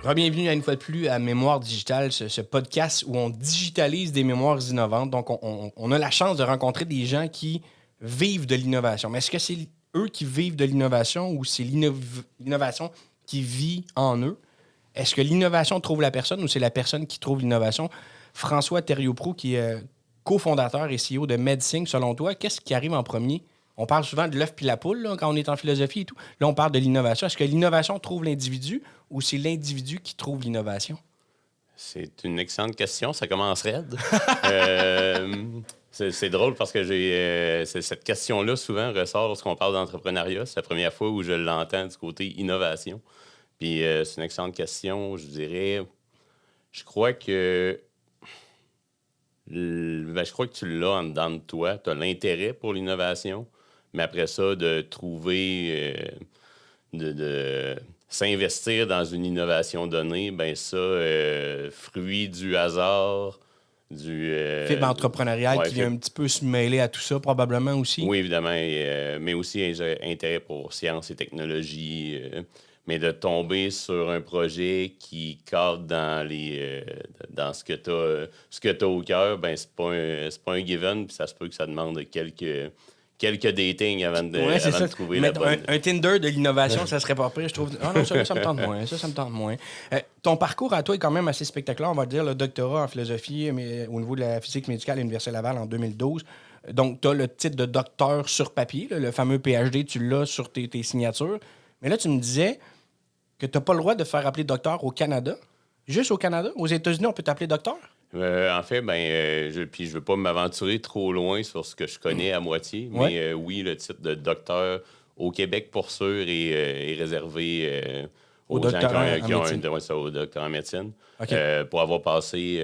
Re-bienvenue à une fois de plus à Mémoire digitale, ce podcast où on digitalise des mémoires innovantes. Donc, on a la chance de rencontrer des gens qui vivent de l'innovation. Mais est-ce que c'est eux qui vivent de l'innovation ou c'est l'innovation qui vit en eux? Est-ce que l'innovation trouve la personne ou c'est la personne qui trouve l'innovation? François Thériault-Proulx, qui est cofondateur et CEO de MedSync, selon toi, qu'est-ce qui arrive en premier? On parle souvent de l'œuf puis la poule là, quand on est en philosophie et tout. Là, on parle de l'innovation. Est-ce que l'innovation trouve l'individu ou c'est l'individu qui trouve l'innovation? C'est une excellente question. Ça commence raide. Euh, c'est drôle parce que cette question-là souvent ressort lorsqu'on parle d'entrepreneuriat. C'est la première fois où je l'entends du côté innovation. Puis c'est une excellente question. Je dirais, je crois que je crois que tu l'as en dedans de toi. Tu as l'intérêt pour l'innovation, mais après ça, de trouver, de s'investir dans une innovation donnée, ben ça, fruit du hasard, du... Fibre entrepreneuriale ouais, qui vient un petit peu se mêler à tout ça, probablement aussi. oui, évidemment, mais aussi intérêt pour sciences et technologies, mais de tomber sur un projet qui cadre dans ce que tu au cœur, ben c'est pas un given, puis ça se peut que ça demande quelques dating avant Ouais, c'est avant ça. de trouver la Mettre bonne. un Tinder de l'innovation, ça serait pas pire, je trouve. Ah non, ça me tente moins. Ça me tente moins. Ton parcours à toi est quand même assez spectaculaire, on va dire, le doctorat en philosophie mais, au niveau de la physique médicale à l'Université Laval en 2012. Donc, tu as le titre de docteur sur papier, là, le fameux PhD, tu l'as sur tes signatures. Mais là, tu me disais que tu n'as pas le droit de faire appeler docteur au Canada. Juste au Canada? Aux États-Unis, on peut t'appeler docteur? En fait, puis je veux pas m'aventurer trop loin sur ce que je connais à moitié, Ouais. mais oui, le titre de docteur au Québec, pour sûr, est réservé Au aux gens doctorat en qui ont médecine. au doctorat en médecine. OK. Pour avoir passé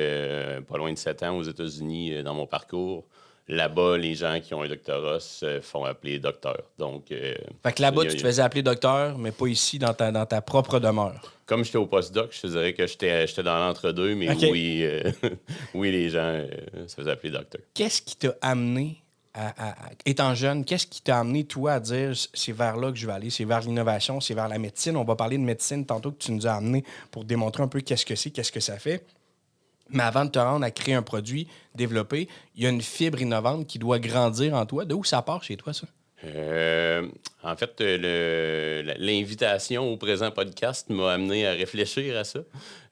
pas loin de 7 ans aux États-Unis dans mon parcours, là-bas, les gens qui ont un doctorat se font appeler docteur. Donc, Fait que là-bas, tu te faisais appeler docteur, mais pas ici, dans ta propre demeure. comme j'étais au postdoc, je te dirais que j'étais dans l'entre-deux, mais OK. oui, oui, les gens se faisaient appeler docteur. Qu'est-ce qui t'a amené, étant jeune, qu'est-ce qui t'a amené, toi, à dire c'est vers là que je vais aller, c'est vers l'innovation, c'est vers la médecine? On va parler de médecine tantôt que tu nous as amené pour démontrer un peu qu'est-ce que c'est, qu'est-ce que ça fait. Mais avant de te rendre à créer un produit, développer, il y a une fibre innovante qui doit grandir en toi. De où ça part chez toi, ça? En fait, l'invitation au présent podcast m'a amené à réfléchir à ça.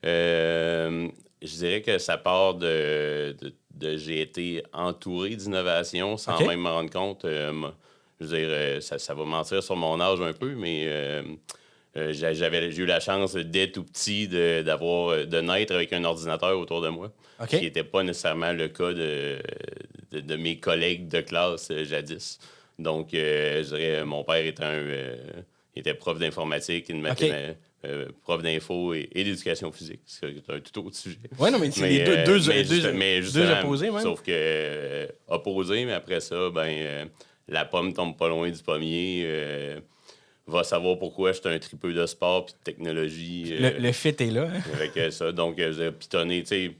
Je dirais que ça part j'ai été entouré d'innovation sans OK. même me rendre compte. Je veux dire, ça va mentir sur mon âge un peu, mais j'ai eu la chance dès tout petit de naître avec un ordinateur autour de moi, OK. ce qui n'était pas nécessairement le cas de mes collègues de classe jadis. Donc, je dirais, mon père était prof d'informatique et de mathématiques, prof d'info et d'éducation physique. C'est un tout autre sujet. Oui, non, mais c'est les deux Justement, opposés, même. sauf que opposé, mais après ça, la pomme tombe pas loin du pommier. Va savoir pourquoi j'étais un tripeux de sport puis de technologie. Le fit est là. Hein? Avec ça. Donc,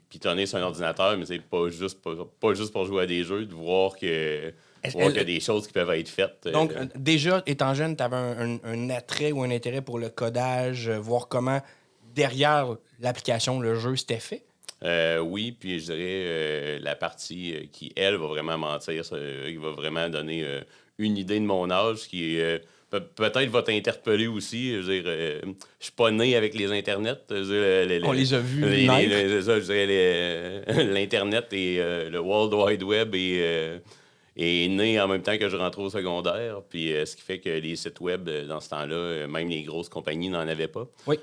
pitonner sur un ordinateur, mais c'est pas juste pour jouer à des jeux, de voir qu'il y a des choses qui peuvent être faites. Donc, déjà, étant jeune, tu avais un attrait ou un intérêt pour le codage, voir comment, derrière l'application, le jeu, c'était fait? Oui, puis je dirais la partie qui, elle, va vraiment mentir, qui va vraiment donner une idée de mon âge, qui peut-être va t'interpeller aussi. Je veux dire, je suis pas né avec les internets. Je veux dire, On les a vus naître. c'est ça, je dirais, l'Internet et le World Wide Web est né en même temps que je rentrais au secondaire. Puis ce qui fait que les sites web, dans ce temps-là, même les grosses compagnies n'en avaient pas. Oui.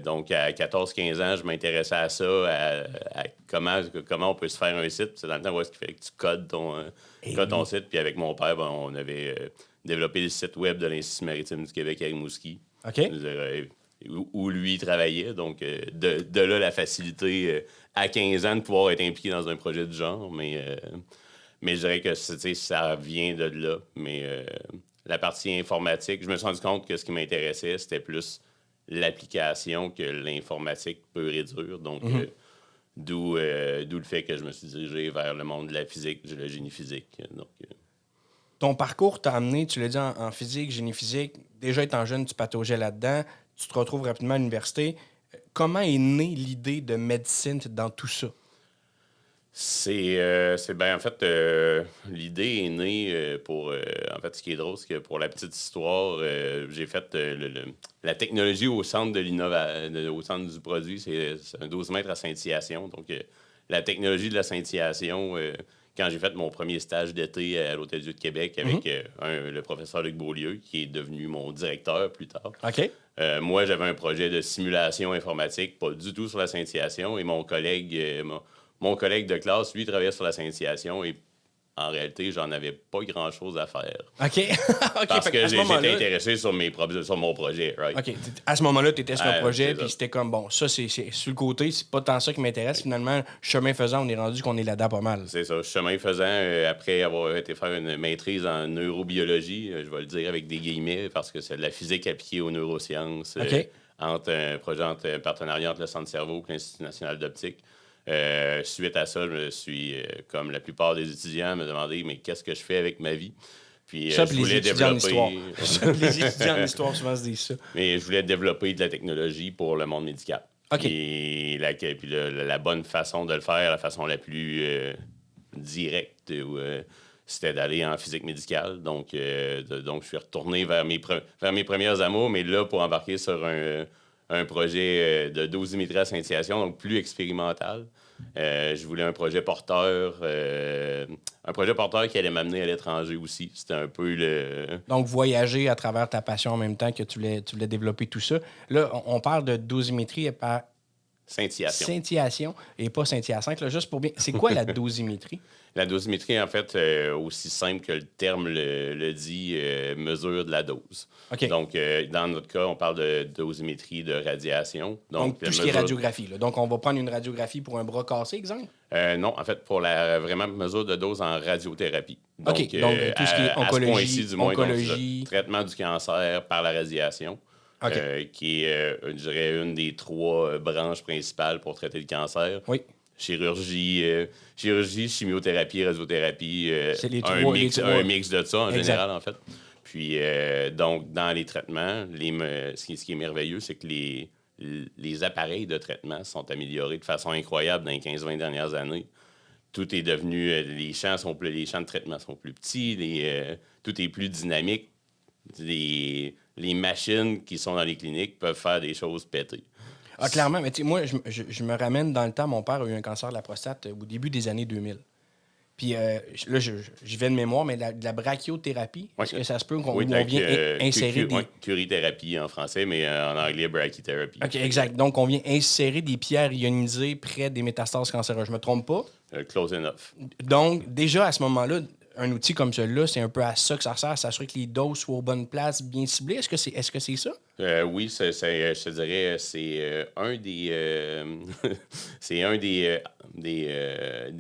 Donc, à 14-15 ans, je m'intéressais à ça, à comment on peut se faire un site. C'est dans le temps où est-ce qu'il fait que tu codes ton site. Puis avec mon père, on avait développé le site web de l'Institut maritime du Québec à Rimouski. OK. Je veux dire, où lui travaillait. Donc, de là, la facilité à 15 ans de pouvoir être impliqué dans un projet du genre. Mais je dirais que ça vient de là. Mais la partie informatique, je me suis rendu compte que ce qui m'intéressait, c'était plus l'application que l'informatique pure et dure. Donc, d'où le fait que je me suis dirigé vers le monde de la physique, de la génie physique. Donc, Ton parcours t'a amené, tu l'as dit, en physique, génie physique. Déjà étant jeune, tu pataugeais là-dedans. Tu te retrouves rapidement à l'université. comment est née l'idée de MedSynth dans tout ça? En fait, l'idée est née en fait, ce qui est drôle, c'est que pour la petite histoire, j'ai fait la technologie au centre de au centre du produit, c'est un 12 mètres à scintillation. Donc, la technologie de la scintillation, quand j'ai fait mon premier stage d'été à l'Hôtel-Dieu de Québec avec le professeur Luc Beaulieu, qui est devenu mon directeur plus tard. OK. Moi, j'avais un projet de simulation informatique, pas du tout sur la scintillation, et mon collègue de classe, lui, travaillait sur la scintillation et en réalité, j'en avais pas grand-chose à faire. OK. OK. Parce que j'étais moment-là, intéressé sur mon projet, right? OK. À ce moment-là, tu étais sur un projet, c'est puis ça. c'était comme, bon, ça, c'est sur le côté, c'est pas tant ça qui m'intéresse. Finalement, chemin faisant, on est rendu qu'on est là-dedans pas mal. C'est ça. Chemin faisant, après avoir été faire une maîtrise en neurobiologie, je vais le dire avec des guillemets, parce que c'est de la physique appliquée aux neurosciences, OK. entre un partenariat entre le Centre Cerveau et l'Institut national d'optique. Suite à ça, je me suis, comme la plupart des étudiants, me demandé mais qu'est-ce que je fais avec ma vie? Puis Ça, je puis les voulais étudiants en développer. histoire. Ça, puis les étudiants en histoire souvent se disent ça. Mais je voulais développer de la technologie pour le monde médical. OK. Et la bonne façon de le faire, la façon la plus directe, c'était d'aller en physique médicale. Donc, je suis retourné vers mes premières amours, mais là, pour embarquer sur un projet de dosimétrie à scintillation, donc plus expérimental. Je voulais un projet porteur qui allait m'amener à l'étranger aussi. C'était un peu le... Donc, voyager à travers ta passion en même temps que tu voulais développer tout ça. Là, on parle de dosimétrie par scintillation et pas scintillation. Là, juste pour bien... C'est quoi la dosimétrie? La dosimétrie, en fait, aussi simple que le terme le dit, mesure de la dose. OK. Donc, dans notre cas, on parle de dosimétrie de radiation. Donc tout ce qui est radiographie. Là. Donc, on va prendre une radiographie pour un bras cassé, exemple? Non, en fait, pour la vraiment mesure de dose en radiothérapie. Donc, OK. Donc, tout ce qui est à ce point-ci, oncologie, du moins, oncologie... donc, le traitement du cancer par la radiation, OK. qui est, je dirais, une des 3 branches principales pour traiter le cancer. Oui. Chirurgie, chimiothérapie, radiothérapie, C'est les un mix de ça en Exact. général, en fait. Puis, donc, dans les traitements, ce qui est merveilleux, c'est que les appareils de traitement sont améliorés de façon incroyable dans les 15-20 dernières années. Tout est devenu... les champs de traitement sont plus petits, tout est plus dynamique. Les machines qui sont dans les cliniques peuvent faire des choses pétées. Ah, clairement, mais tu sais, moi, je me ramène dans le temps. Mon père a eu un cancer de la prostate au début des années 2000. Puis là, j'y vais de mémoire, mais de la brachiothérapie, est-ce que ça se peut qu'on vient insérer des... Curithérapie en français, mais en anglais, brachytherapy. OK, exact. Donc, on vient insérer des pierres ionisées près des métastases cancéreuses. Je me trompe pas? Close enough. Donc, déjà, à ce moment-là, un outil comme celui-là, c'est un peu à ça que ça sert, s'assurer que les doses soient aux bonnes places, bien ciblées. Est-ce que c'est ça? Oui, je te dirais, c'est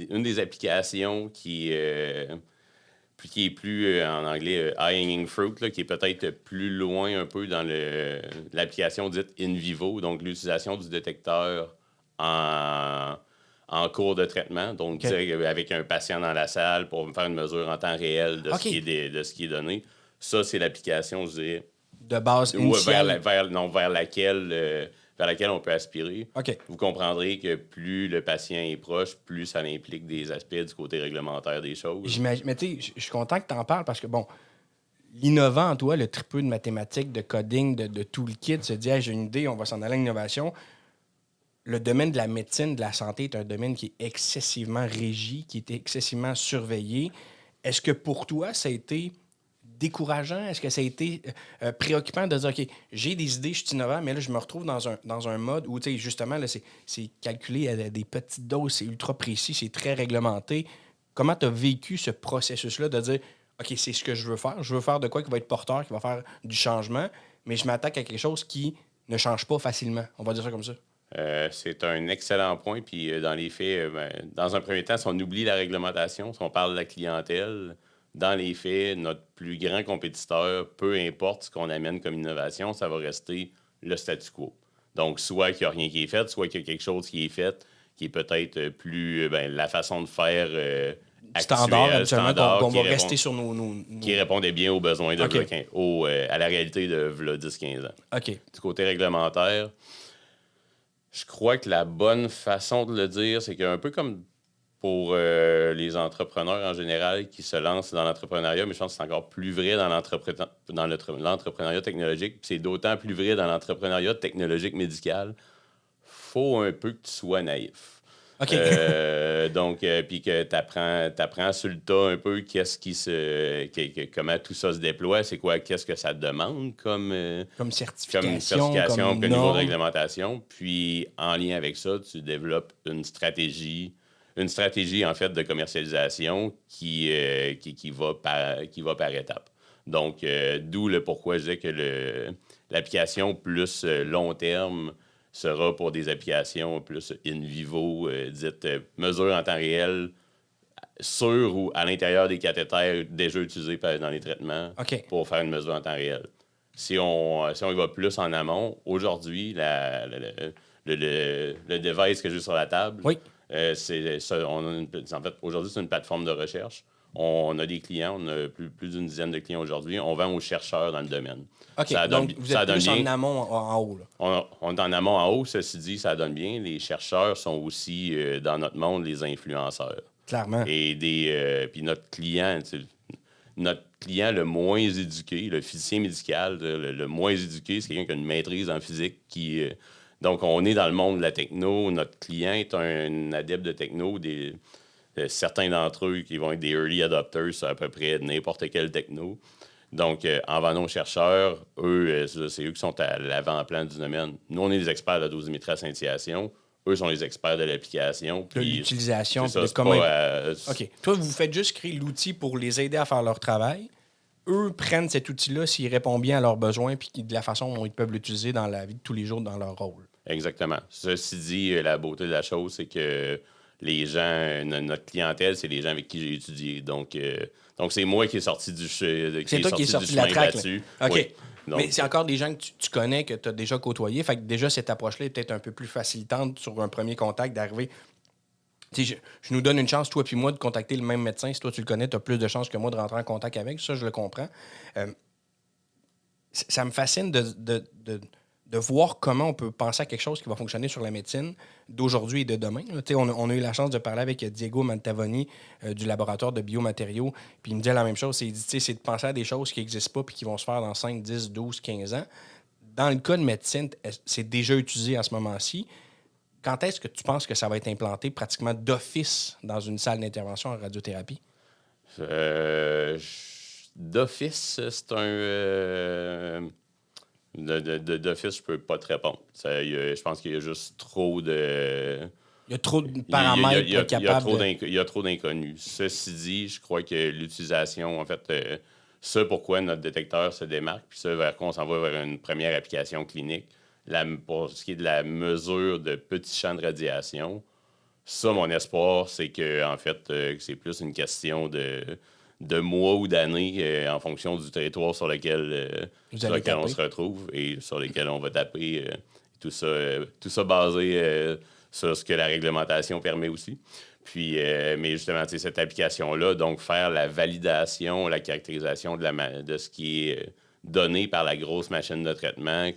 une des applications qui est plus, en anglais, high-hanging fruit, là, qui est peut-être plus loin un peu dans l'application dite in vivo, donc l'utilisation du détecteur en cours de traitement, donc Okay. avec un patient dans la salle pour faire une mesure en temps réel de ce qui est donné. Ça, c'est l'application, je dirais, De base initiale. vers laquelle on peut aspirer. OK. Vous comprendrez que plus le patient est proche, plus ça implique des aspects du côté réglementaire des choses. J'imagine, mais tu sais, je suis content que tu en parles parce que, bon, l'innovant en toi, le tripeux de mathématiques, de coding, de tout le kit, se dit, hey, j'ai une idée, on va s'en aller à l'innovation. Le domaine de la médecine, de la santé est un domaine qui est excessivement régi, qui est excessivement surveillé. Est-ce que pour toi, ça a été décourageant? Est-ce que ça a été préoccupant de dire, OK, j'ai des idées, je suis innovant, mais là, je me retrouve dans un mode où, tu sais, justement, là, c'est calculé à des petites doses, c'est ultra précis, c'est très réglementé. Comment tu as vécu ce processus-là de dire, OK, c'est ce que je veux faire. Je veux faire de quoi qui va être porteur, qui va faire du changement, mais je m'attaque à quelque chose qui ne change pas facilement. On va dire ça comme ça. C'est un excellent point. Puis dans les faits, dans un premier temps, si on oublie la réglementation, si on parle de la clientèle, dans les faits, notre plus grand compétiteur, peu importe ce qu'on amène comme innovation, ça va rester le statu quo. Donc, soit qu'il n'y a rien qui est fait, soit qu'il y a quelque chose qui est fait, qui est peut-être plus la façon de faire standard, qu'on va rester sur nos... Qui répondait bien aux besoins de OK. à la réalité de 10-15 ans. OK. Du côté réglementaire, Je crois que la bonne façon de le dire, c'est qu'un peu comme pour les entrepreneurs en général qui se lancent dans l'entrepreneuriat, mais je pense que c'est encore plus vrai dans l'entrepreneuriat technologique. Puis c'est d'autant plus vrai dans l'entrepreneuriat technologique médical. Faut un peu que tu sois naïf. OK. Donc, puis que tu apprends sur le tas un peu comment tout ça se déploie, c'est quoi, qu'est-ce que ça te demande comme Comme certification, comme niveau de norme. réglementation. Puis, en lien avec ça, tu développes une stratégie en fait de commercialisation qui va par étapes. Donc, d'où le pourquoi je disais que l'application plus long terme sera pour des applications plus in vivo, dites mesures en temps réel, sur ou à l'intérieur des cathéters déjà utilisés dans les traitements OK. pour faire une mesure en temps réel. Si on y va plus en amont, aujourd'hui, le device que j'ai sur la table, Oui. en fait, aujourd'hui, c'est une plateforme de recherche. On a des clients, on a plus d'une dizaine de clients aujourd'hui. On vend aux chercheurs dans le domaine. OK. Donc, vous êtes plus en amont, en haut. Là. On est en amont, en haut. Ceci dit, ça donne bien. Les chercheurs sont aussi, dans notre monde, les influenceurs. Clairement. Et puis notre client le moins éduqué, le physicien médical, le moins éduqué, c'est quelqu'un qui a une maîtrise en physique donc, on est dans le monde de la techno. Notre client est un adepte de techno. Certains d'entre eux qui vont être des early adopters sur à peu près n'importe quelle techno. Donc, en vendant aux chercheurs, eux, c'est eux qui sont à l'avant-plan du domaine. Nous, on est les experts de la dosimétrie à scintillation. Eux sont les experts de l'application. De l'utilisation. C'est de ça, comment... pas, OK. Toi, vous faites juste créer l'outil pour les aider à faire leur travail. Eux prennent cet outil-là s'il répond bien à leurs besoins puis de la façon dont ils peuvent l'utiliser dans la vie de tous les jours dans leur rôle. Exactement. Ceci dit, la beauté de la chose, c'est que les gens, notre clientèle, c'est les gens avec qui j'ai étudié. Donc c'est moi qui est sorti du chemin. C'est toi qui es sorti de la traque. Là-dessus. OK. Oui. Donc, mais c'est encore des gens que tu connais, que tu as déjà côtoyé. Fait que déjà, cette approche-là est peut-être un peu plus facilitante sur un premier contact d'arriver. Je nous donne une chance, toi puis moi, de contacter le même médecin. Si toi, tu le connais, tu as plus de chances que moi de rentrer en contact avec. Ça, je le comprends. Ça me fascine de voir comment on peut penser à quelque chose qui va fonctionner sur la médecine d'aujourd'hui et de demain. Là, on a eu la chance de parler avec Diego Mantavoni du laboratoire de biomatériaux. Puis il me disait la même chose. Il dit, c'est de penser à des choses qui n'existent pas puis qui vont se faire dans 5, 10, 12, 15 ans. Dans le cas de médecine, c'est déjà utilisé à ce moment-ci. Quand est-ce que tu penses que ça va être implanté pratiquement d'office dans une salle d'intervention en radiothérapie? D'office, c'est un... D'office, je peux pas te répondre. Je pense qu'il y a juste trop de... Il y a trop de paramètres pour être capable Il y a trop d'inconnus. Ceci dit, je crois que l'utilisation, en fait, ça pourquoi notre détecteur se démarque, puis ça vers quoi on s'en va vers une première application clinique, pour ce qui est de la mesure de petits champs de radiation, ça, mon espoir, c'est que en fait, c'est plus une question de mois ou d'années en fonction du territoire sur lequel on se retrouve et sur lequel on va taper. Tout ça basé sur ce que la réglementation permet aussi. Puis, mais justement, cette application-là, donc faire la validation, la caractérisation de ce qui est donné par la grosse machine de traitement,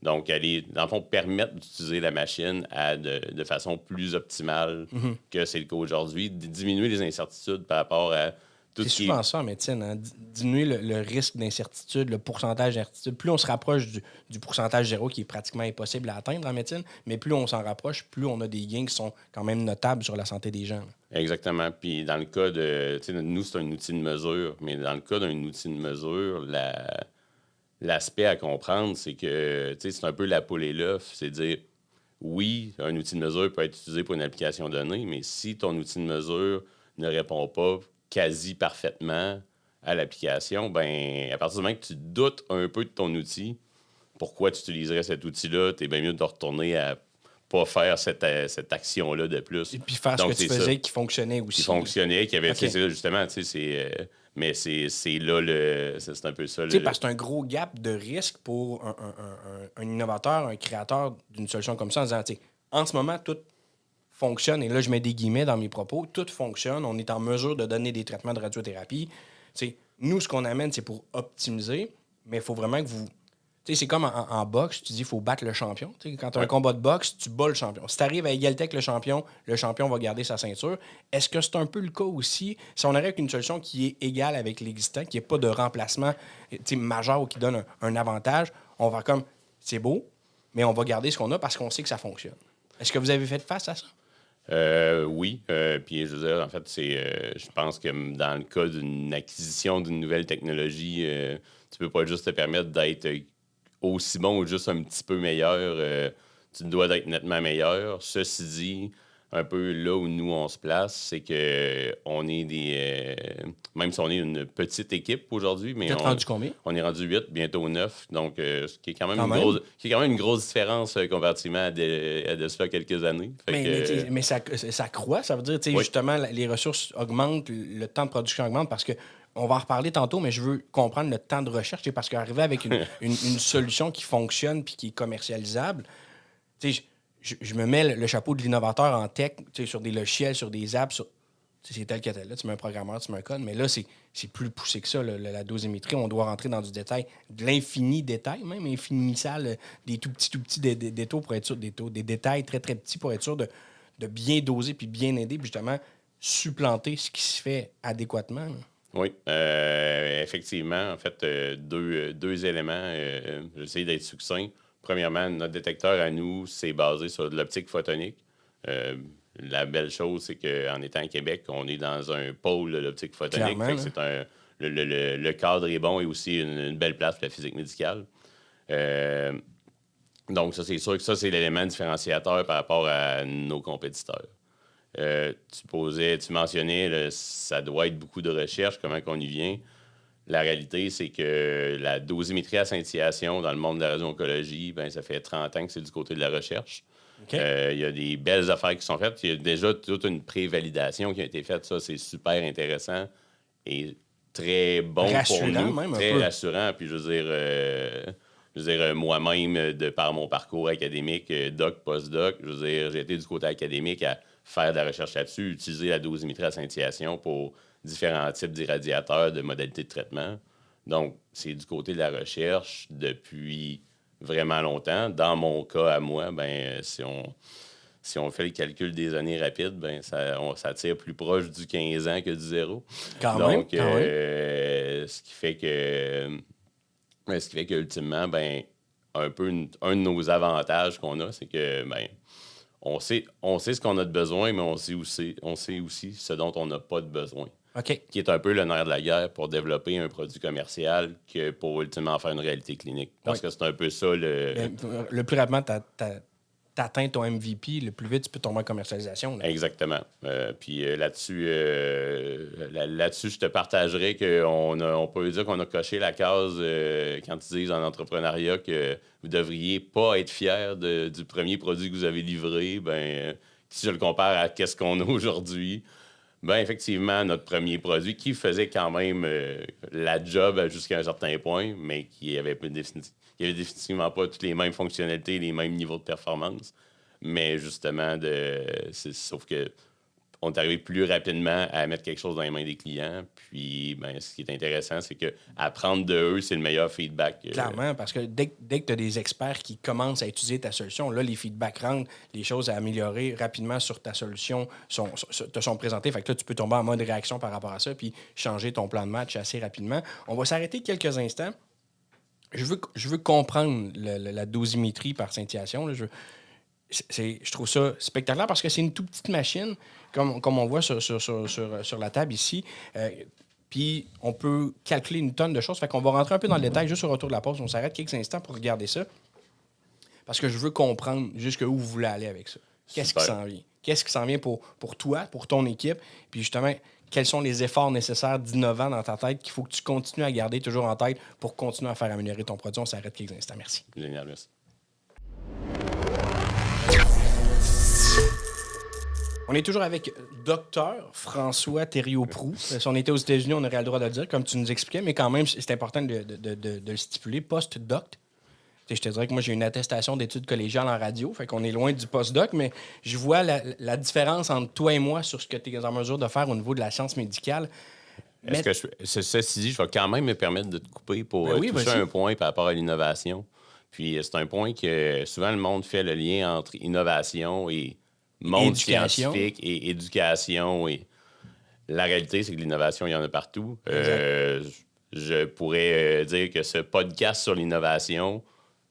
donc, aller, dans le fond, permettre d'utiliser la machine de façon plus optimale que c'est le cas aujourd'hui, diminuer les incertitudes par rapport à tout c'est ce qui souvent ça en médecine, hein? Diminuer le risque d'incertitude, le pourcentage d'incertitude. Plus on se rapproche du pourcentage zéro qui est pratiquement impossible à atteindre en médecine, mais plus on s'en rapproche, plus on a des gains qui sont quand même notables sur la santé des gens. Là. Exactement. Puis dans le cas de... Nous, c'est un outil de mesure, mais dans le cas d'un outil de mesure, l'aspect à comprendre, c'est que c'est un peu la poule et l'œuf. C'est dire, oui, un outil de mesure peut être utilisé pour une application donnée, mais si ton outil de mesure ne répond pas quasi parfaitement à l'application, ben à partir du moment que tu doutes un peu de ton outil, pourquoi tu utiliserais cet outil-là? Tu es bien mieux de retourner à pas faire cette action-là de plus. Et puis faire ce que tu faisais qui fonctionnait aussi. Qui fonctionnait, qui avait... Okay. Justement, mais c'est là c'est un peu ça. Parce que c'est un gros gap de risque pour un innovateur, un créateur d'une solution comme ça, en disant, en ce moment, tout fonctionne, et là, je mets des guillemets dans mes propos, tout fonctionne, on est en mesure de donner des traitements de radiothérapie. Nous, ce qu'on amène, c'est pour optimiser, mais il faut vraiment que vous Tu sais, c'est comme en boxe, tu dis qu'il faut battre le champion. Tu sais, quand tu as un combat de boxe, tu bats le champion. Si tu arrives à égalité avec le champion va garder sa ceinture. Est-ce que c'est un peu le cas aussi? Si on arrive avec une solution qui est égale avec l'existant, qui n'est pas de remplacement majeur ou qui donne un avantage, on va comme, c'est beau, mais on va garder ce qu'on a parce qu'on sait que ça fonctionne. Est-ce que vous avez fait face à ça? Oui. Puis, je veux dire, en fait, je pense que dans le cas d'une acquisition d'une nouvelle technologie, tu peux pas juste te permettre d'être aussi bon ou juste un petit peu meilleur. Tu dois être nettement meilleur. Ceci dit, un peu là où nous, on se place, c'est que on est même si on est une petite équipe aujourd'hui, mais Vous êtes rendu combien? on est rendu 8, bientôt 9. Donc, ce qui est quand même, qui est quand même une grosse différence comparativement à de cela quelques années. Mais ça croît, ça veut dire, justement, les ressources augmentent, le temps de production augmente parce que on va en reparler tantôt, mais je veux comprendre le temps de recherche, parce qu'arriver avec une solution qui fonctionne puis qui est commercialisable, je me mets le chapeau de l'innovateur en tech, sur des logiciels, sur des apps, c'est tel que tel. Là, tu mets un programmeur, tu mets un code, mais là, c'est plus poussé que ça, la dosimétrie. On doit rentrer dans du détail, de l'infini détail, même infinissal, des tout petits détails pour être sûr, des détails très, très petits pour être sûr de bien doser puis bien aider, puis justement, supplanter ce qui se fait adéquatement. Là. Oui, effectivement. En fait, deux éléments. J'essaie d'être succinct. Premièrement, notre détecteur à nous, c'est basé sur de l'optique photonique. La belle chose, c'est qu'en étant à Québec, on est dans un pôle de l'optique photonique. Fait que c'est le cadre est bon et aussi une belle place pour la physique médicale. Donc, ça, c'est sûr que ça, c'est l'élément différenciateur par rapport à nos compétiteurs. Tu mentionnais, ça doit être beaucoup de recherche, comment qu'on y vient. La réalité, c'est que la dosimétrie à scintillation dans le monde de la radio-oncologie, ben, ça fait 30 ans que c'est du côté de la recherche. Il y a des belles affaires qui sont faites. Il y a déjà toute une pré-validation qui a été faite. Ça, c'est super intéressant et très bon pour nous. Même, très rassurant. Puis, je veux dire, moi-même, de par mon parcours académique, doc, post-doc, je veux dire, j'ai été du côté académique à faire de la recherche là-dessus, utiliser la dosimétrie à scintillation pour différents types d'irradiateurs, de modalités de traitement. Donc, c'est du côté de la recherche depuis vraiment longtemps. Dans mon cas, à moi, ben, si on fait le calcul des années rapides, ben, ça tire plus proche du 15 ans que du 0. Donc, ce qui fait que ultimement, ben, un de nos avantages qu'on a, c'est que ben, on sait ce qu'on a de besoin, mais on sait aussi ce dont on n'a pas de besoin. Qui est un peu le nerf de la guerre pour développer un produit commercial que pour ultimement faire une réalité clinique. Parce que c'est un peu ça le plus rapidement, t'atteins ton MVP, le plus vite tu peux tomber en commercialisation. Là. Exactement. Puis là-dessus, je te partagerai qu'on peut dire qu'on a coché la case quand ils disent en entrepreneuriat que vous devriez pas être fier du premier produit que vous avez livré. Ben, si je le compare à qu'est-ce qu'on a aujourd'hui, ben effectivement, notre premier produit qui faisait quand même la job jusqu'à un certain point, mais qui avait définitivement pas toutes les mêmes fonctionnalités, les mêmes niveaux de performance. Mais justement, sauf que on est arrivé plus rapidement à mettre quelque chose dans les mains des clients. Puis, ben, ce qui est intéressant, c'est que apprendre de eux, c'est le meilleur feedback. Clairement, parce que dès que tu as des experts qui commencent à utiliser ta solution, là, les feedbacks rentrent, les choses à améliorer rapidement sur ta solution te sont présentées. Fait que là, tu peux tomber en mode réaction par rapport à ça, puis changer ton plan de match assez rapidement. On va s'arrêter quelques instants. Je veux comprendre la dosimétrie par scintillation. Là. Je trouve ça spectaculaire parce que c'est une toute petite machine, comme on voit sur la table ici. Puis on peut calculer une tonne de choses. Fait qu'on va rentrer un peu dans le détail juste au retour de la pause. On s'arrête quelques instants pour regarder ça. Parce que je veux comprendre jusqu'où vous voulez aller avec ça. Qu'est-ce qui s'en vient? Qu'est-ce qui s'en vient pour toi, pour ton équipe? Puis justement, quels sont les efforts nécessaires d'innovant dans ta tête qu'il faut que tu continues à garder toujours en tête pour continuer à faire améliorer ton produit? On s'arrête quelques instants. Merci. Génial, merci. On est toujours avec Dr François Thériault-Proulx. Si on était aux États-Unis, on aurait le droit de le dire, comme tu nous expliquais, mais quand même, c'est important de le stipuler. Post-doc. Je te dirais que moi, j'ai une attestation d'études collégiales en radio, fait qu'on est loin du post-doc, mais je vois la différence entre toi et moi sur ce que tu es en mesure de faire au niveau de la science médicale. Ceci dit, je vais quand même me permettre de te couper pour toucher un point par rapport à l'innovation. Puis c'est un point que souvent le monde fait le lien entre innovation et monde Éducation. scientifique et éducation. Et la réalité, c'est que l'innovation, il y en a partout. Je pourrais dire que ce podcast sur l'innovation,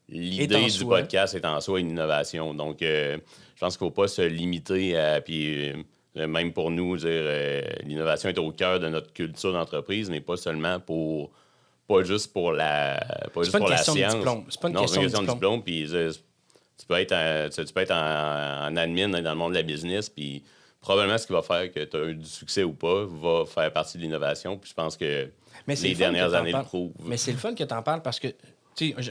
l'idée du podcast est en soi une innovation. Donc, je pense qu'il ne faut pas se limiter à... Puis, même pour nous, dire l'innovation est au cœur de notre culture d'entreprise, mais pas seulement pour... Pas juste pour la science. C'est pas une question de diplôme. Puis tu peux être en admin dans le monde de la business, puis probablement ce qui va faire que tu as eu du succès ou pas va faire partie de l'innovation. Puis je pense que les dernières années le prouvent. Mais c'est le fun que tu en parles parce que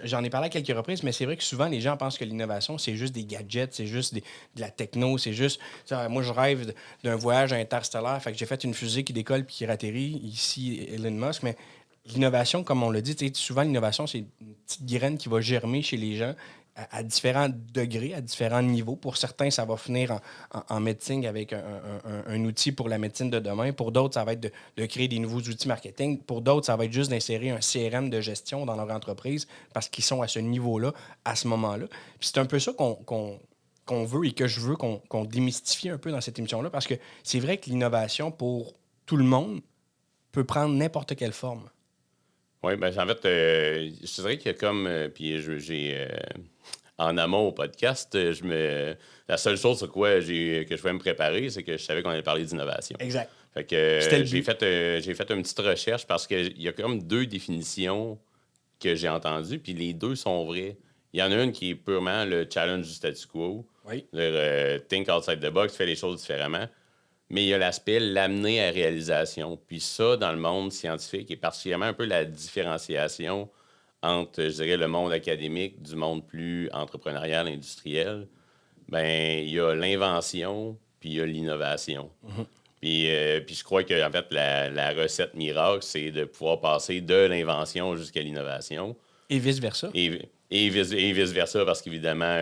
j'en ai parlé à quelques reprises, mais c'est vrai que souvent, les gens pensent que l'innovation, c'est juste des gadgets, c'est juste de la techno, c'est juste... Moi, je rêve d'un voyage interstellaire, fait que j'ai fait une fusée qui décolle puis qui atterrit, ici, Elon Musk, mais l'innovation, comme on l'a dit, souvent, l'innovation, c'est une petite graine qui va germer chez les gens à différents degrés, à différents niveaux. Pour certains, ça va finir en médecine avec un outil pour la médecine de demain. Pour d'autres, ça va être de créer des nouveaux outils marketing. Pour d'autres, ça va être juste d'insérer un CRM de gestion dans leur entreprise parce qu'ils sont à ce niveau-là, à ce moment-là. Puis c'est un peu ça qu'on veut et que je veux qu'on démystifie un peu dans cette émission-là parce que c'est vrai que l'innovation, pour tout le monde, peut prendre n'importe quelle forme. Oui, ben en fait, je dirais qu'il y a comme... puis j'ai... en amont au podcast, la seule chose sur quoi que je pouvais me préparer, c'est que je savais qu'on allait parler d'innovation. Exact. Fait que j'ai fait une petite recherche parce qu'il y a comme 2 définitions que j'ai entendues, puis les 2 sont vraies. Il y en a une qui est purement le challenge du statu quo. Oui. Think outside the box, fais les choses différemment. Mais il y a l'aspect l'amener à réalisation. Puis ça, dans le monde scientifique, est particulièrement un peu la différenciation entre, je dirais, le monde académique du monde plus entrepreneurial, industriel. Ben il y a l'invention, puis il y a l'innovation. Mm-hmm. Puis je crois que en fait, la recette miracle, c'est de pouvoir passer de l'invention jusqu'à l'innovation. Et vice-versa. Et vice-versa, parce qu'évidemment,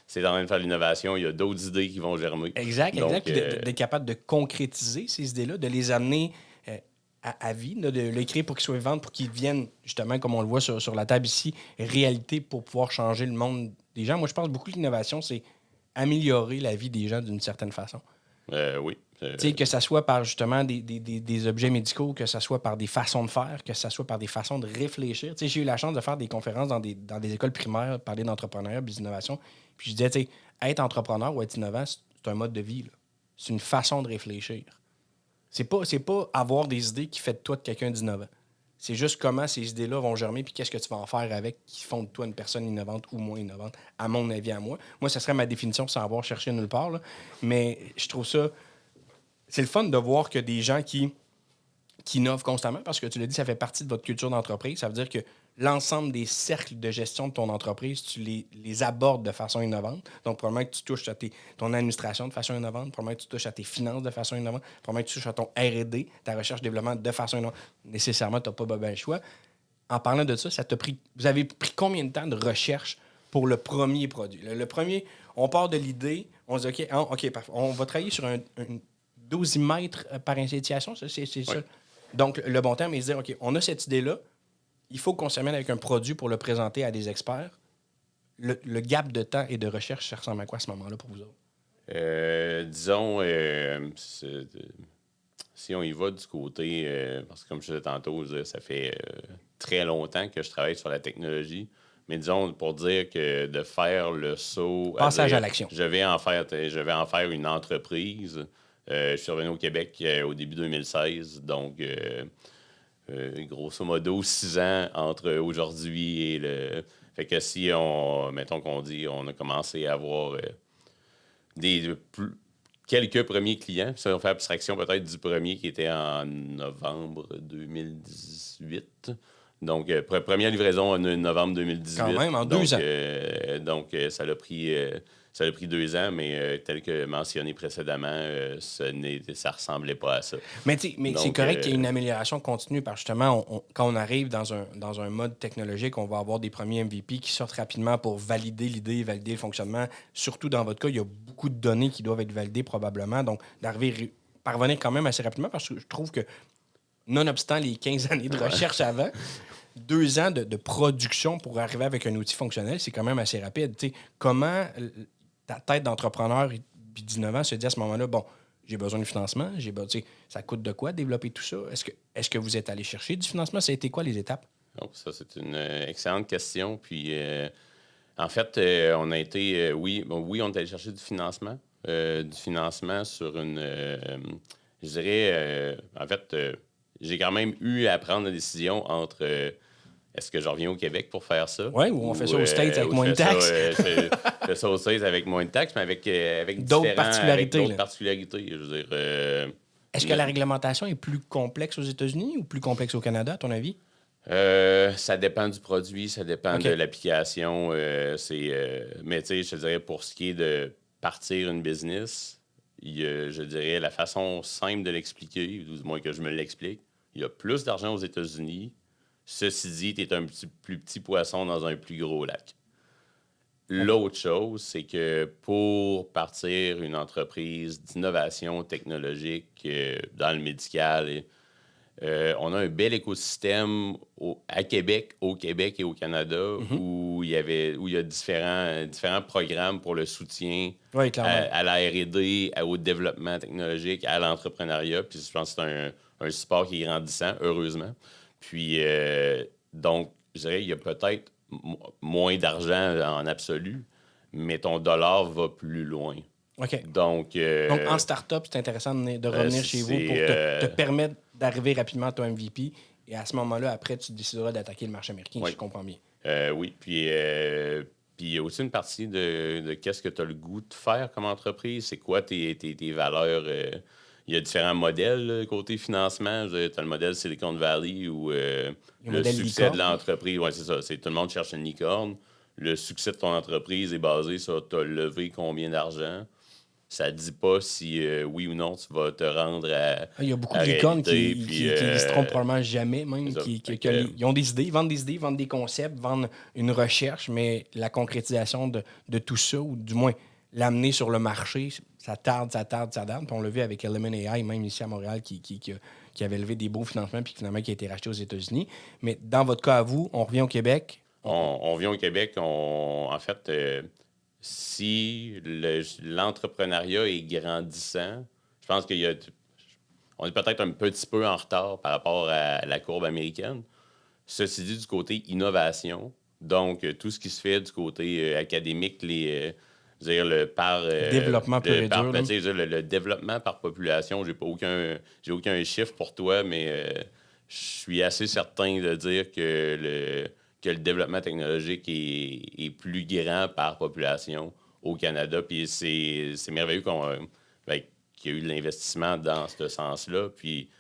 c'est en train de faire l'innovation, il y a d'autres idées qui vont germer. Exact. Puis d'être capable de concrétiser ces idées-là, de les amener à vie, de l'écrire pour qu'ils soient vendus, pour qu'ils deviennent, justement, comme on le voit sur la table ici, réalité pour pouvoir changer le monde des gens. Moi, je pense beaucoup que l'innovation, c'est améliorer la vie des gens d'une certaine façon. Oui. Que ça soit par, justement, des objets médicaux, que ça soit par des façons de faire, que ça soit par des façons de réfléchir. J'ai eu la chance de faire des conférences dans des écoles primaires, parler d'entrepreneuriat, d'innovation. Puis je disais, être entrepreneur ou être innovant, c'est un mode de vie. Là. C'est une façon de réfléchir. C'est pas avoir des idées qui fait de toi de quelqu'un d'innovant. C'est juste comment ces idées-là vont germer puis qu'est-ce que tu vas en faire avec qui font de toi une personne innovante ou moins innovante, à mon avis, à moi. Moi, ça serait ma définition sans avoir cherché nulle part. Là. Mais je trouve ça... C'est le fun de voir que des gens qui innovent constamment, parce que tu l'as dit, ça fait partie de votre culture d'entreprise. Ça veut dire que l'ensemble des cercles de gestion de ton entreprise, tu les abordes de façon innovante. Donc, probablement que tu touches à ton administration de façon innovante, probablement que tu touches à tes finances de façon innovante, probablement que tu touches à ton R&D, ta recherche-développement de façon innovante. Nécessairement, tu n'as pas ben le choix. En parlant de ça, vous avez pris combien de temps de recherche pour le premier produit? Le premier, on part de l'idée, on se dit, OK, parfait. On va travailler sur un dosimètre par initiation, c'est oui. ça. Donc, le bon terme est de dire, OK, on a cette idée-là, il faut qu'on s'amène avec un produit pour le présenter à des experts. Le gap de temps et de recherche, ça ressemble à quoi à ce moment-là pour vous autres? Disons, si on y va du côté, parce que comme je disais tantôt, ça fait très longtemps que je travaille sur la technologie, mais disons, pour dire que de faire le saut... Passage à l'action. Je vais en faire une entreprise. Je suis revenu au Québec au début 2016, donc grosso modo 6 ans entre aujourd'hui et le... Fait que si mettons qu'on dit, on a commencé à avoir quelques premiers clients, ça on fait abstraction peut-être du premier qui était en novembre 2018. Donc, première livraison en novembre 2018. Quand même, en 2 ans. Donc, ça l'a pris 2 ans, mais tel que mentionné précédemment, ça ressemblait pas à ça. Mais c'est correct qu'il y ait une amélioration continue, parce que justement, quand on arrive dans un mode technologique, on va avoir des premiers MVP qui sortent rapidement pour valider l'idée, valider le fonctionnement. Surtout dans votre cas, il y a beaucoup de données qui doivent être validées probablement. Donc, parvenir quand même assez rapidement, parce que je trouve que, nonobstant les 15 années de recherche avant, 2 ans de production pour arriver avec un outil fonctionnel, c'est quand même assez rapide. T'sais, comment ta tête d'entrepreneur puis 19 ans se dit à ce moment-là, bon, j'ai besoin de financement, ça coûte de quoi développer tout ça? Est-ce que vous êtes allé chercher du financement? Ça a été quoi les étapes? Donc, ça, c'est une excellente question. Puis, en fait, on a été, oui, on est allé chercher du financement sur je dirais, en fait, j'ai quand même eu à prendre la décision entre est-ce que je reviens au Québec pour faire ça? Oui, ou on fait ça aux States avec ou moins de taxes. je fais ça aux States avec moins de taxes, mais avec D'autres particularités. d'autres particularités. Je veux dire, Est-ce que la réglementation est plus complexe aux États-Unis ou plus complexe au Canada, à ton avis? Ça dépend du produit, ça dépend de l'application. Mais tu sais, je te dirais, pour ce qui est de partir une business, je dirais, la façon simple de l'expliquer, ou du moins que je me l'explique, il y a plus d'argent aux États-Unis. Ceci dit, tu es un plus petit poisson dans un plus gros lac. L'autre chose, c'est que pour partir une entreprise d'innovation technologique dans le médical, on a un bel écosystème à Québec, au Québec et au Canada où il y a différents programmes pour le soutien à la R&D, au développement technologique, à l'entrepreneuriat. Puis je pense que c'est un support qui est grandissant, heureusement. Puis, donc, je dirais qu'il y a peut-être moins d'argent en absolu, mais ton dollar va plus loin. OK. Donc, en start-up, c'est intéressant de revenir chez vous pour te permettre d'arriver rapidement à ton MVP. Et à ce moment-là, après, tu décideras d'attaquer le marché américain, si je comprends bien. Oui. Puis il y a aussi une partie de qu'est-ce que tu as le goût de faire comme entreprise. C'est quoi tes valeurs? Il y a différents modèles côté financement. Tu as le modèle Silicon Valley où le succès de l'entreprise, c'est ça. Tout le monde cherche une licorne. Le succès de ton entreprise est basé sur tu as levé combien d'argent. Ça ne dit pas si oui ou non tu vas te rendre à. Il y a beaucoup de licornes qui n'existeront probablement jamais, même. Ils ont des idées, vendent des concepts, vendent une recherche, mais la concrétisation de tout ça, ou du moins l'amener sur le marché, ça tarde. Puis on l'a vu avec Element AI, même ici à Montréal, qui avait levé des beaux financements, puis finalement qui a été racheté aux États-Unis. Mais dans votre cas à vous, on revient au Québec. On vient au Québec, en fait. Si l'entrepreneuriat est grandissant, je pense on est peut-être un petit peu en retard par rapport à la courbe américaine. Ceci dit, du côté innovation, donc tout ce qui se fait du côté académique, développement pur et dur. Le développement par population, j'ai aucun chiffre pour toi, mais je suis assez certain de dire que le développement technologique est plus grand par population au Canada. Puis c'est merveilleux qu'il y a eu de l'investissement dans ce sens-là.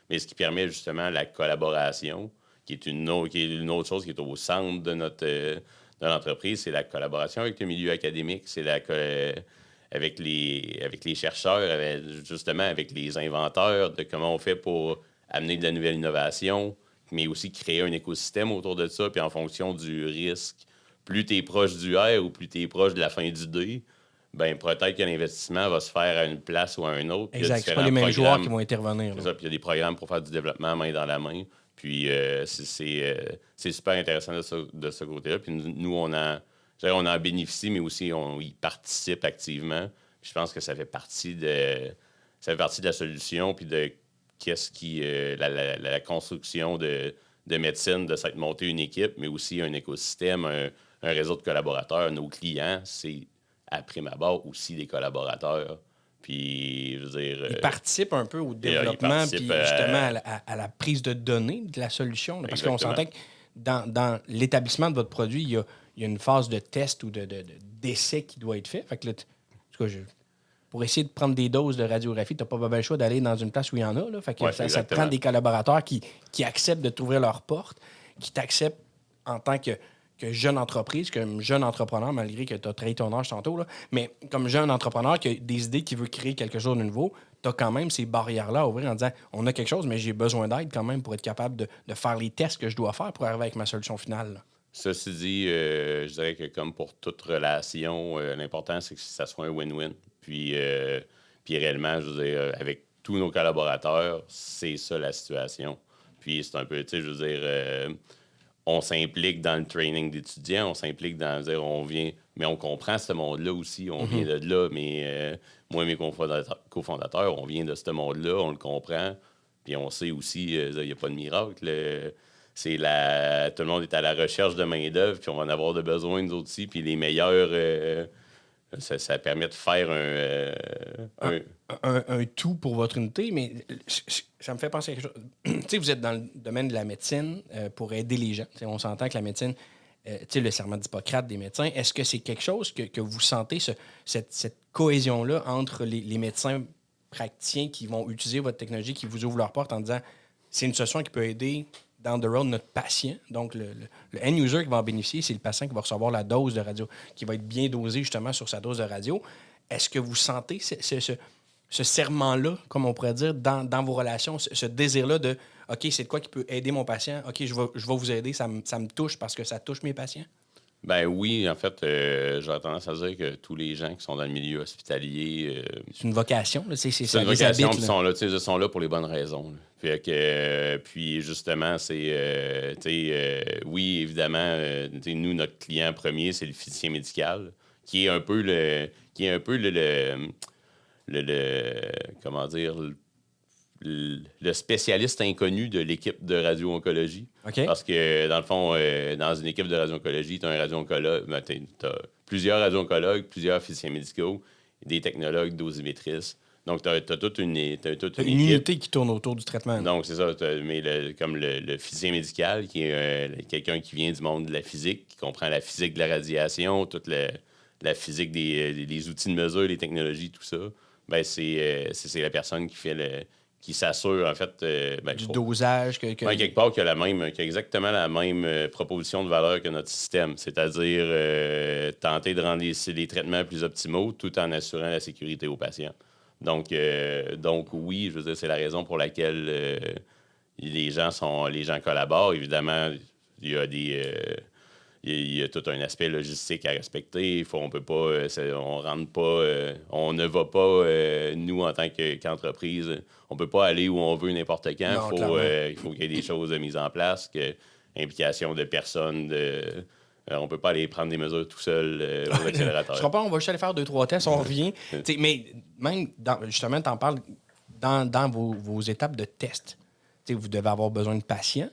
Mais ce qui permet justement la collaboration, qui est une autre chose qui est au centre de l'entreprise, c'est la collaboration avec le milieu académique, c'est avec les chercheurs, justement avec les inventeurs, de comment on fait pour amener de la nouvelle innovation, mais aussi créer un écosystème autour de ça, puis en fonction du risque, plus tu es proche du R ou plus tu es proche de la fin du D, ben peut-être que l'investissement va se faire à une place ou à un autre. Exact, c'est pas les mêmes joueurs qui vont intervenir. C'est ça, puis il y a des programmes pour faire du développement main dans la main, puis c'est super intéressant de ce côté-là. Puis nous, on en bénéficie, mais aussi on y participe activement. Puis je pense que ça fait partie de la solution, puis de qu'est-ce qui la construction de médecine, de s'être monté une équipe, mais aussi un écosystème, un réseau de collaborateurs. Nos clients, c'est à prime abord aussi des collaborateurs. Puis, je veux dire... Ils participent un peu au développement, puis justement à la prise de données de la solution. Là, parce qu'on s'entend que dans l'établissement de votre produit, il y a une phase de test ou d'essai qui doit être fait. Fait que là, en tout cas, pour essayer de prendre des doses de radiographie, tu n'as pas bien le choix d'aller dans une place où il y en a. Là. Fait que ça te prend des collaborateurs qui acceptent de t'ouvrir leurs portes, qui t'acceptent en tant que jeune entreprise, comme jeune entrepreneur, malgré que tu as trahi ton âge tantôt, là, mais comme jeune entrepreneur qui a des idées, qui veut créer quelque chose de nouveau, tu as quand même ces barrières-là à ouvrir en disant on a quelque chose, mais j'ai besoin d'aide quand même pour être capable de faire les tests que je dois faire pour arriver avec ma solution finale. Là. Ceci dit, je dirais que comme pour toute relation, l'important, c'est que ça soit un win-win. Puis réellement, je veux dire, avec tous nos collaborateurs, c'est ça la situation. Puis c'est un peu, tu sais, je veux dire, on s'implique dans le training d'étudiants, on s'implique dans dire on vient, mais on comprend ce monde-là aussi, on vient de là, mais moi et mes cofondateurs, on vient de ce monde-là, on le comprend, puis on sait aussi, il n'y a pas de miracle. Tout le monde est à la recherche de main-d'œuvre, puis on va en avoir de besoin, nous autres aussi, puis les meilleurs, ça permet de faire un tout pour votre unité, mais ça me fait penser à quelque chose. Tu sais, vous êtes dans le domaine de la médecine pour aider les gens. T'sais, on s'entend que la médecine, tu sais, le serment d'Hippocrate des médecins, est-ce que c'est quelque chose que vous sentez, cette cohésion-là entre les médecins praticiens qui vont utiliser votre technologie, qui vous ouvrent leurs portes en disant c'est une solution qui peut aider down the road notre patient. Donc, le end-user qui va en bénéficier, c'est le patient qui va recevoir la dose de radio, qui va être bien dosé justement sur sa dose de radio. Est-ce que vous sentez ce serment-là, comme on pourrait dire, dans vos relations, ce désir-là de « OK, c'est de quoi qui peut aider mon patient? OK, je vais vous aider, ça me touche parce que ça touche mes patients? » Ben oui, en fait, j'aurais tendance à dire que tous les gens qui sont dans le milieu hospitalier... c'est une vocation, là, c'est une vocation, ils sont là pour les bonnes raisons. Fait que, puis justement, c'est... oui, évidemment, nous, notre client premier, c'est le physicien médical, qui est un peu comment dire... le spécialiste inconnu de l'équipe de radio-oncologie. Okay. Parce que, dans le fond, dans une équipe de radio-oncologie, tu as un radio-oncologue, tu as plusieurs radio-oncologues, plusieurs physiciens médicaux, des technologues, dosimétristes. Donc, tu as toute une équipe. Unité qui tourne autour du traitement. Donc, c'est ça. Mais comme le physicien médical, qui est quelqu'un qui vient du monde de la physique, qui comprend la physique de la radiation, toute la physique des outils de mesure, les technologies, tout ça, ben c'est la personne qui s'assure, en fait... du dosage. quelque part, qui a exactement la même proposition de valeur que notre système. C'est-à-dire tenter de rendre les traitements plus optimaux tout en assurant la sécurité aux patients. Donc oui, je veux dire, c'est la raison pour laquelle les gens collaborent. Évidemment, il y a il y a tout un aspect logistique à respecter. On peut pas, on rentre pas, on ne va pas, nous, en tant qu'entreprise, on peut pas aller où on veut n'importe quand. Il faut qu'il y ait des choses mises en place, implication de personnes, on peut pas aller prendre des mesures tout seul aux accélérateurs. Je comprends, on va juste aller faire 2-3 tests, on revient. Mais même, justement, tu en parles dans vos étapes de test. Vous devez avoir besoin de patients.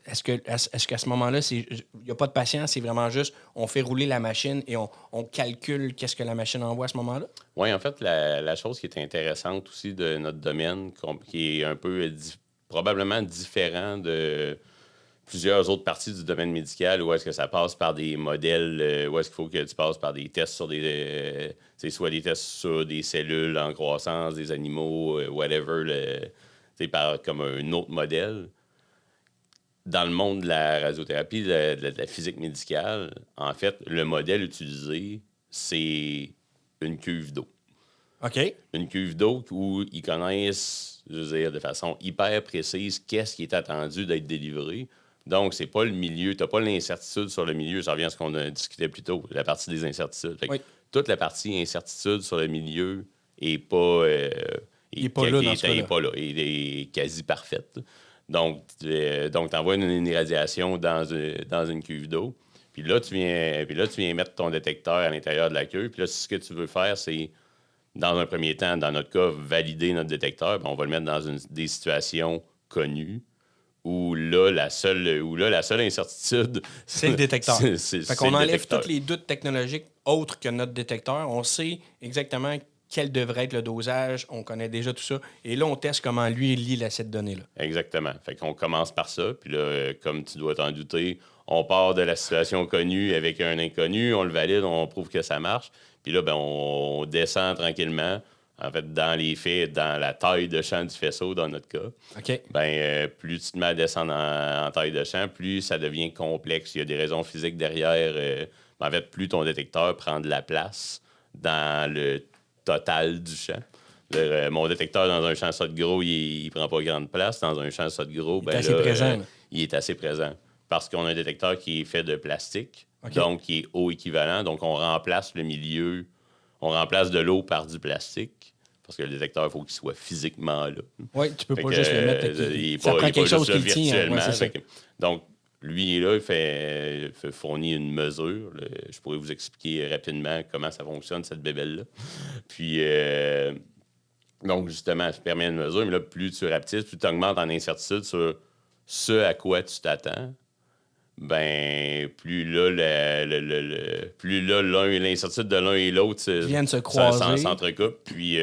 Est-ce qu'à ce moment-là, il n'y a pas de patient, c'est vraiment juste on fait rouler la machine et on calcule qu'est-ce que la machine envoie à ce moment-là? Oui, en fait, la chose qui est intéressante aussi de notre domaine, qui est un peu probablement différent de plusieurs autres parties du domaine médical, où est-ce que ça passe par des modèles, où est-ce qu'il faut que tu passes par des tests sur soit des tests sur des cellules en croissance, des animaux, whatever, comme un autre modèle. Dans le monde de la radiothérapie, de la physique médicale, en fait, le modèle utilisé, c'est une cuve d'eau. OK. Une cuve d'eau où ils connaissent, je veux dire, de façon hyper précise qu'est-ce qui est attendu d'être délivré. Donc, c'est pas le milieu, tu n'as pas l'incertitude sur le milieu. Ça revient à ce qu'on a discuté plus tôt, la partie des incertitudes. Fait que toute la partie incertitude sur le milieu n'est pas... il n'est pas là dans ce cas-là. Il n'est pas là. Il est quasi parfaite. Donc tu envoies une irradiation dans une cuve d'eau. Puis là, tu viens mettre ton détecteur à l'intérieur de la cuve. Puis là, ce que tu veux faire, c'est, dans un premier temps, dans notre cas, valider notre détecteur. Puis on va le mettre dans des situations connues où là, la seule incertitude... c'est le détecteur. Fait qu'on enlève tous les doutes technologiques autres que notre détecteur. On sait exactement quel devrait être le dosage, on connaît déjà tout ça. Et là, on teste comment lui lit cette donnée-là. Exactement. Fait qu'on commence par ça. Puis là, comme tu dois t'en douter, on part de la situation connue avec un inconnu, on le valide, on prouve que ça marche. Puis là, on descend tranquillement. En fait, dans les faits, dans la taille de champ du faisceau, dans notre cas. OK. Plus tu te mets à descendre en taille de champ, plus ça devient complexe. Il y a des raisons physiques derrière. En fait, plus ton détecteur prend de la place dans le total du champ. Mon détecteur dans un champ ça de gros, il prend pas grande place. Dans un champ ça de gros, il est assez présent. Parce qu'on a un détecteur qui est fait de plastique, donc qui est eau équivalent. Donc, on remplace le milieu, on remplace de l'eau par du plastique. Parce que le détecteur, il faut qu'il soit physiquement là. Oui, tu peux pas juste le mettre. Ça prend quelque chose qui le tient. Donc, Lui, là, il fournit une mesure. Là. Je pourrais vous expliquer rapidement comment ça fonctionne, cette bébelle-là. Puis, donc, justement, ça permet une mesure, mais là, plus tu rapetisses, plus tu augmentes en incertitude sur ce à quoi tu t'attends, ben plus là, plus là, l'incertitude de l'un et l'autre viennent se croiser. S'entrecoupe, puis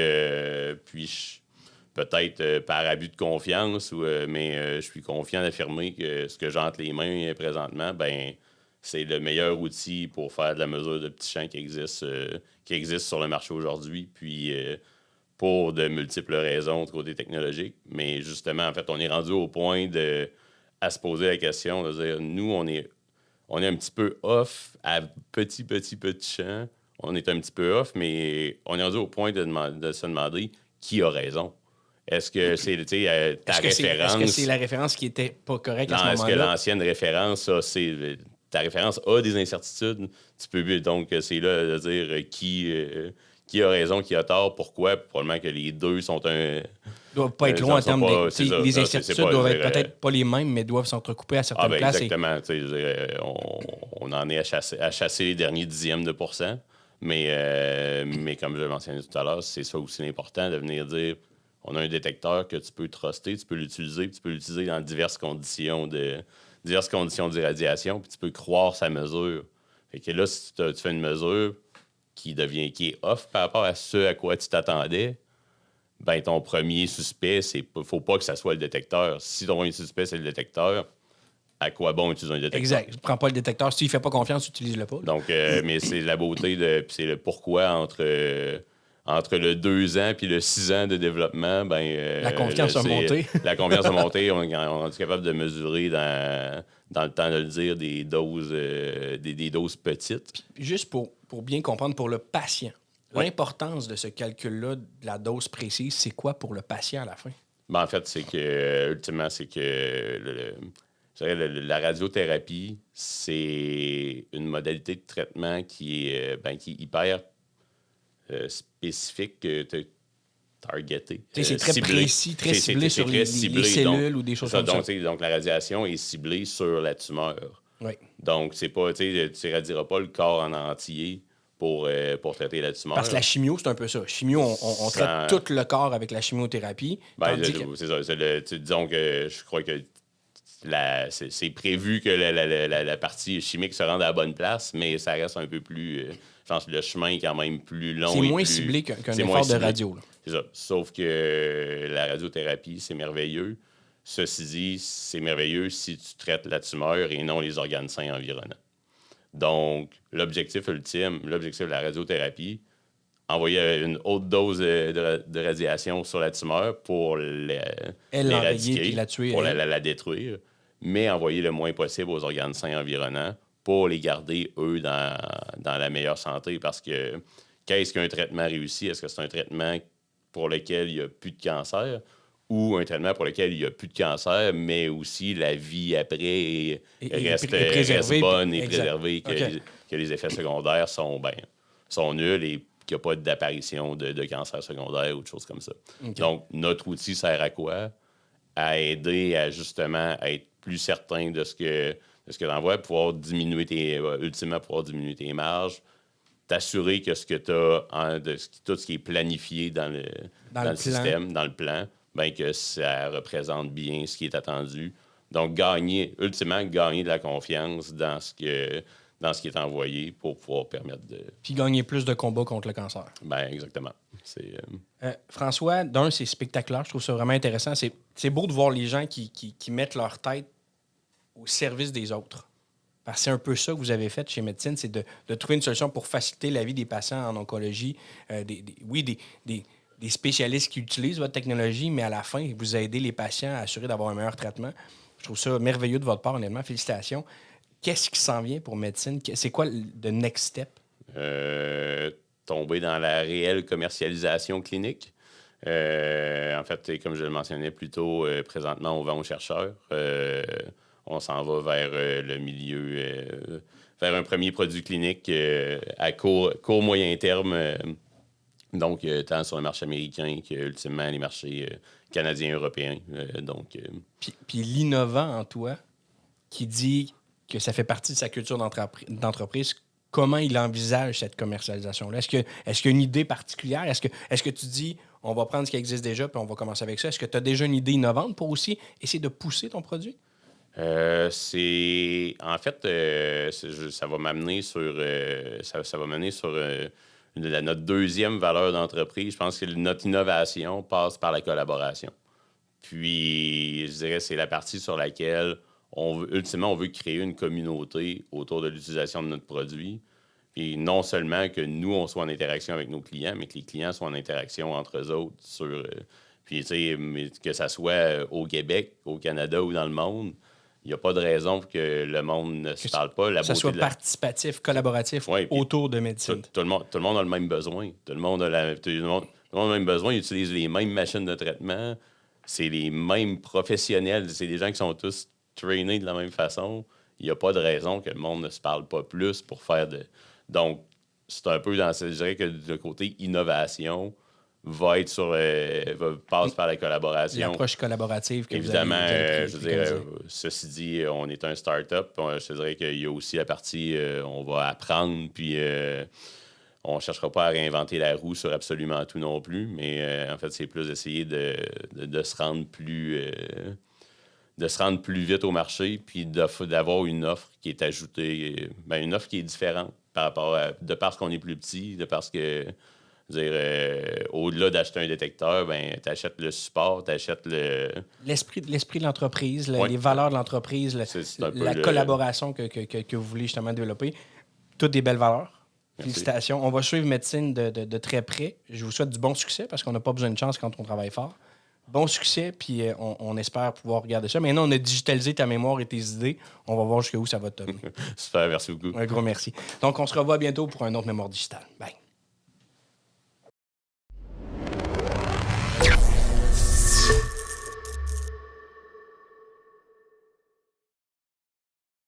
peut-être par abus de confiance, mais je suis confiant d'affirmer que ce que j'ai entre les mains présentement, ben c'est le meilleur outil pour faire de la mesure de petits champs qui existe sur le marché aujourd'hui, puis pour de multiples raisons de côté technologique. Mais justement, en fait, on est rendu au point à se poser la question de dire, nous, on est un petit peu off à petit champ. On est un petit peu off, mais on est rendu au point de se demander qui a raison. Est-ce que c'est ta référence? Est-ce que c'est la référence qui était pas correcte à ce moment-là? Est-ce que l'ancienne référence, ta référence a des incertitudes? Tu peux donc, c'est là de dire qui a raison, qui a tort, pourquoi? Probablement que les deux sont ne doivent pas être loin en termes de... Les incertitudes doivent être peut-être pas les mêmes, mais doivent s'entrecouper à certaines places. Exactement. On en est à chasser les derniers dixièmes de %. Mais comme je l'ai mentionné tout à l'heure, c'est ça aussi l'important, de venir dire, on a un détecteur que tu peux truster, tu peux l'utiliser dans diverses conditions d'irradiation, puis tu peux croire sa mesure. Fait que là, si tu fais une mesure qui est off par rapport à ce à quoi tu t'attendais, ben ton premier suspect, faut pas que ça soit le détecteur. Si ton premier suspect, c'est le détecteur, à quoi bon utiliser un détecteur? Exact. Je prends pas le détecteur. S'il fait pas confiance, utilise-le pas. Donc, mais c'est la beauté c'est le pourquoi entre le 2 ans puis le 6 ans de développement, la confiance a monté. La confiance a monté. On est capable de mesurer dans le temps de le dire des doses petites. Puis juste pour bien comprendre, pour le patient, l'importance de ce calcul-là, de la dose précise, c'est quoi pour le patient à la fin? En fait, c'est que, ultimement, la radiothérapie, c'est une modalité de traitement qui est hyper spécifique, targeté. C'est très précis, très ciblé sur les cellules ou des choses comme ça. Donc, la radiation est ciblée sur la tumeur. Oui. Donc, tu ne radieras pas le corps en entier pour traiter la tumeur. Parce que la chimio, c'est un peu ça. Chimio, on traite tout le corps avec la chimiothérapie. C'est ça. Disons que je crois que c'est prévu que la partie chimique se rende à la bonne place, mais ça reste un peu plus... je pense que le chemin est quand même plus long. C'est moins ciblé qu'un effort de radio. Là. C'est ça. Sauf que la radiothérapie, c'est merveilleux. Ceci dit, c'est merveilleux si tu traites la tumeur et non les organes sains environnants. Donc, l'objectif ultime, l'objectif de la radiothérapie, envoyer une haute dose de radiation sur la tumeur pour l'éradiquer, la tuer, pour la détruire, mais envoyer le moins possible aux organes sains environnants pour les garder, eux, dans la meilleure santé. Parce que qu'est-ce qu'un traitement réussi? Est-ce que c'est un traitement pour lequel il n'y a plus de cancer ou un traitement pour lequel il n'y a plus de cancer, mais aussi la vie après reste bonne et préservée, que les effets secondaires sont nuls et qu'il n'y a pas d'apparition de cancer secondaire ou de choses comme ça. Okay. Donc, notre outil sert à quoi? À aider à justement être plus certain de ce que tu envoies, pouvoir diminuer ultimement pouvoir diminuer tes marges, t'assurer que ce que tu as, tout ce qui est planifié dans le système, dans le plan, ben que ça représente bien ce qui est attendu. Donc, ultimement, gagner de la confiance dans ce qui est envoyé pour pouvoir permettre de... Puis gagner plus de combats contre le cancer. Exactement. François, c'est spectaculaire. Je trouve ça vraiment intéressant. C'est beau de voir les gens qui mettent leur tête au service des autres. Parce que c'est un peu ça que vous avez fait chez Médecine, c'est de trouver une solution pour faciliter la vie des patients en oncologie. Des spécialistes qui utilisent votre technologie, mais à la fin, vous aidez les patients à assurer d'avoir un meilleur traitement. Je trouve ça merveilleux de votre part, honnêtement. Félicitations. Qu'est-ce qui s'en vient pour Médecine? C'est quoi le next step? Tomber dans la réelle commercialisation clinique. En fait, comme je le mentionnais plus tôt, présentement, on vend aux chercheurs. On s'en va vers le milieu, vers un premier produit clinique à court moyen terme. Donc, tant sur le marché américain qu'ultimement les marchés canadiens et européens. Puis l'innovant en toi, qui dit que ça fait partie de sa culture d'entreprise, comment il envisage cette commercialisation-là? Est-ce qu'il y a une idée particulière? Est-ce que tu dis, on va prendre ce qui existe déjà puis on va commencer avec ça? Est-ce que tu as déjà une idée innovante pour aussi essayer de pousser ton produit? En fait, ça va m'amener sur, ça va m'amener sur notre deuxième valeur d'entreprise. Je pense que notre innovation passe par la collaboration. Puis, je dirais, c'est la partie sur laquelle, ultimement, on veut créer une communauté autour de l'utilisation de notre produit. Puis, non seulement que nous, on soit en interaction avec nos clients, mais que les clients soient en interaction entre eux autres. Puis, tu sais, que ça soit au Québec, au Canada ou dans le monde, il n'y a pas de raison pour que le monde ne se parle pas. Que ça soit participatif, collaboratif autour de médecine. Tout le monde a le même besoin. Tout le monde a le même besoin. Ils utilisent les mêmes machines de traitement. C'est les mêmes professionnels. C'est des gens qui sont tous trainés de la même façon. Il n'y a pas de raison que le monde ne se parle pas plus pour faire de... Donc, c'est un peu je dirais que le côté innovation va être passe par la collaboration. L'approche collaborative que évidemment, vous avez je veux dire, ceci dit, on est un start-up. Je te dirais qu'il y a aussi la partie on va apprendre, puis on ne cherchera pas à réinventer la roue sur absolument tout non plus, mais en fait, c'est plus d'essayer de se rendre plus vite au marché, puis d'avoir une offre qui est ajoutée, une offre qui est différente par rapport de parce qu'on est plus petit, de parce que au-delà d'acheter un détecteur, tu achètes le support, tu achètes l'esprit de l'entreprise, les valeurs de l'entreprise, la collaboration que vous voulez justement développer. Toutes des belles valeurs. Merci. Félicitations. On va suivre médecine de très près. Je vous souhaite du bon succès parce qu'on n'a pas besoin de chance quand on travaille fort. Bon succès, puis on espère pouvoir regarder ça. Maintenant, on a digitalisé ta mémoire et tes idées. On va voir jusqu'où ça va te mener. Super, merci beaucoup. Un gros merci. Donc, on se revoit bientôt pour un autre mémoire digital. Bye.